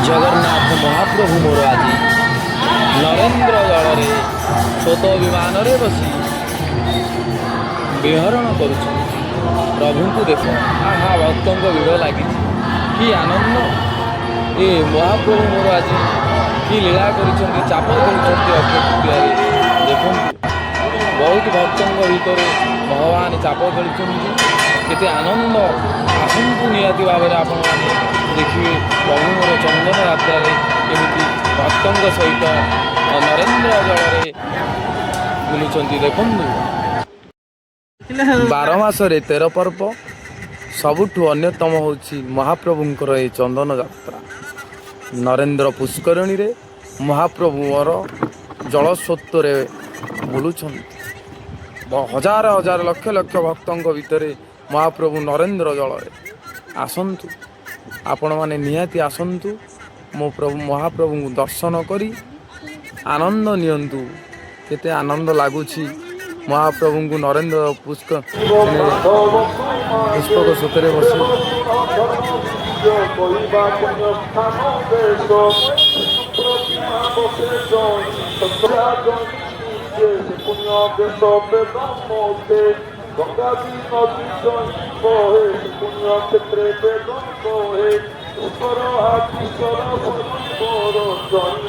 ଜଗନ୍ନାଥ ମହାପ୍ରଭୁ ମୋର ଆଜି ନରେନ୍ଦ୍ର ଜଳରେ ସ୍ୱତ ବିମାନରେ ବସି ବିହରଣ କରୁଛନ୍ତି। ପ୍ରଭୁଙ୍କୁ ଦେଖ, ଆହା ଭକ୍ତଙ୍କ ଭିଡ଼ ଲାଗିଛି, କି ଆନନ୍ଦ! ଏ ମହାପ୍ରଭୁ ମୋର ଆଜି କି ଲୀଳା କରିଛନ୍ତି, ଚାପ ଖେଳୁଛନ୍ତି ଅକ୍ଷୟ ତୃତୀୟାରେ। ଦେଖନ୍ତୁ, ବହୁତ ଭକ୍ତଙ୍କ ଭିତରେ ଭଗବାନ ଚାପ ଖେଳୁଛନ୍ତି, କେତେ ଆନନ୍ଦ! ଆସନ୍ତୁ ନିହାତି ଭାବରେ ଆପଣମାନେ ଦେଖିବେ ପ୍ରଭୁଙ୍କର ଚନ୍ଦନ ଯାତ୍ରାରେ କେମିତି ଭକ୍ତଙ୍କ ସହିତ ନରେନ୍ଦ୍ର ଜଳରେ ବୁଲୁଛନ୍ତି। ଦେଖନ୍ତୁ, 12 ମାସରେ 13 ପର୍ବ, ସବୁଠୁ ଅନ୍ୟତମ ହେଉଛି ମହାପ୍ରଭୁଙ୍କର ଏ ଚନ୍ଦନ ଯାତ୍ରା। ନରେନ୍ଦ୍ର ପୁଷ୍କରିଣୀରେ ମହାପ୍ରଭୁଙ୍କର ଜଳସ୍ରୋତରେ ବୁଲୁଛନ୍ତି। ହଜାର ହଜାର ଲକ୍ଷ ଲକ୍ଷ ଭକ୍ତଙ୍କ ଭିତରେ ମହାପ୍ରଭୁ ନରେନ୍ଦ୍ର ଜଳରେ। ଆସନ୍ତୁ, ଆପଣମାନେ ନିହାତି ଆସନ୍ତୁ, ମୋ ପ୍ରଭୁ ମହାପ୍ରଭୁଙ୍କୁ ଦର୍ଶନ କରି ଆନନ୍ଦ ନିଅନ୍ତୁ। କେତେ ଆନନ୍ଦ ଲାଗୁଛି ମହାପ୍ରଭୁଙ୍କୁ ନରେନ୍ଦ୍ର ପୁଷ୍ପକ ସ୍ରୋତରେ ବସି।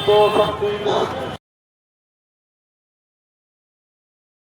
ଈଶ୍ୱର